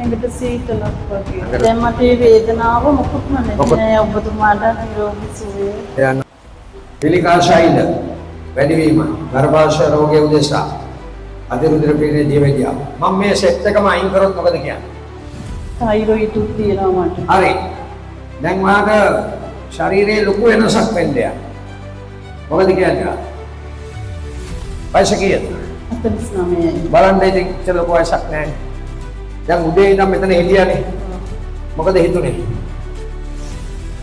ඇඟට සීතලක් වගේ. දැන් මට මේ වේදනාව මොකුත්ම නැහැ. ඔබතුමාට නිරෝගී සුවය. යන පිළිකා ශෛල වැඩිවීම ගර්භාෂය රෝගය උදෙසා අධිරුධිර පීඩනයේ දියවැඩියා. මම මේ සෙට් එකම අයින් කරොත් මොකද කියන්නේ? තයිරොයිඩ් තියෙනවා මට. හරි. දැන් වාට ශරීරයේ ලොකු වෙනසක් වෙන්නේ. මොකද කියන්නේ? වයස කීයද? 49යි. බලන්න ඉතින් ඉතල ලොකු වයසක් නැහැ. දැන් උදේ ඉඳන් මෙතන හිටියානේ. මොකද හිතුනේ?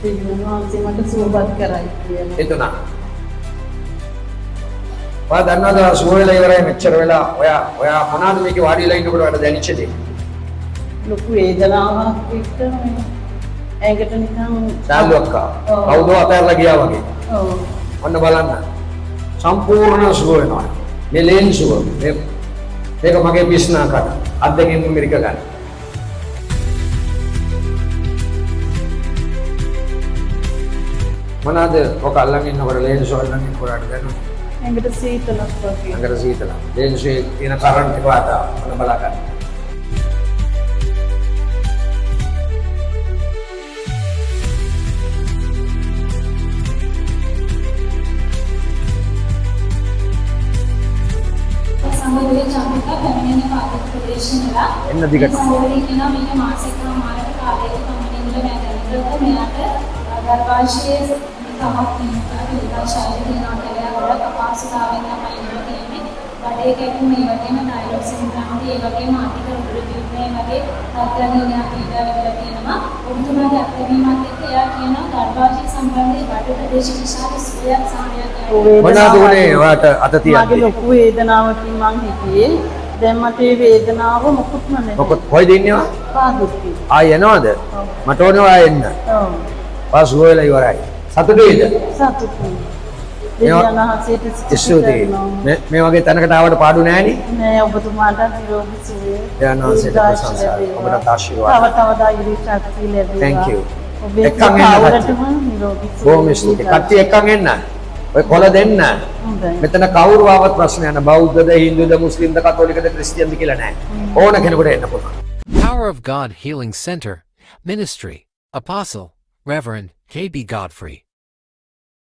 පිළිගන්නවා මට සුවපත් කරයි කියලා. හිතුණා. ඔයා දන්නවද සුව වෙලා ඉවරයි මෙච්චර වෙලා ඔයා මොනවාද මේකේ වාඩිලා ඉන්නකොට ඔයාලට දැනෙච්ච දේ? ලොකු වේදනාවක් එක්ක ඇඟට නිකන් සාල්ලුවක් කවුද අතහැරලා ගියා වගේ. ඔව්. ඔන්න බලන්න. සම්පූර්ණ සුව වෙනවා. මේ ලේන් සුව. මේක මගේ පිස්නා කට. අත් දෙකෙන් මිරික ගන්න. මොනවාද ඔක අල්ලන් ඉන්නකොට ලේන් සුව අල්ලන් ඉන්නකොට දැනෙන්නේ? ඇඟට සීතලක් වගේ. අඟර සීතල. ලේන් සුවේ තියෙන කරන්ට් එක වාට ඔන්න බලා ගන්න. සමෝධිය චාමික පැමිණෙන පාදක ප්‍රදේශවල එන්න දිගට. සමෝධිය කියන මේක මාසිකමාරක කාලයක පැමිණෙන්න බැහැ. මෙයාට ගර්භාෂයේ තමක් තියෙනවා. පිළිකා ශෛලිය තියෙනවා කියලා ගොඩක් අපහසුතාවයෙන් තමයි ඉන්න තියෙන්නේ. බඩේ කැක්කුම් මේ වගේම ටයිරොයිඩ් සින්ඩ්‍රෝම් ඒ වගේම ආර්ථික රුධිරය වගේ තත්ත්වයන් පීඩා වෙලා තියෙනවා. ඔබතුමාගේ අත්දැකීමත් එක්ක එයා කියනවා ගර්භාෂය සම්බන්ධයෙන් බඩ ප්‍රදේශ විශාල සුවයක් සාමයක් මොනවාද උනේ ඔයාට අත තියන්නේ? මගේ ලොකු වේදනාවකින් මං හිටියේ. දැන් මට මේ වේදනාව මොකුත්ම නැහැ. මොකද කොයිද ඉන්නව? පාදුක්කේ. ආයෙ එනවද? මට ඕනේ ඔයා එන්න. ඔව්. පාස් වෙලා ඉවරයි. සතුටුයිද? සතුටුයි. දෙවියන්වහන්සේට ස්තුතියි. මේ වගේ තැනකට ආවට පාඩු නෑනේ. නෑ ඔබතුමාට නිරෝගී සුවය. දෙවියන්වහන්සේට ප්‍රශංසා. ඔබට ආශිර්වාද. තව තව ධෛර්ය ශක්තිය ලැබේවා. Thank you. ඔබේ එක්කන් එන්න කාවරටම නිරෝගී සුවය. බොහොම ස්තුතියි. කට්ටිය එක්කන් එන්න. ඔය කොළ දෙන්න. හොඳයි. මෙතන කවුරු ආවත් ප්‍රශ්න යන බෞද්ධද හින්දුද මුස්ලිම්ද කතෝලිකද ක්‍රිස්තියානිද කියලා නෑ. ඕන කෙනෙකුට එන්න පුළුවන්. Power of God Healing Center, Ministry, Apostle, Reverend K.B. Godfrey.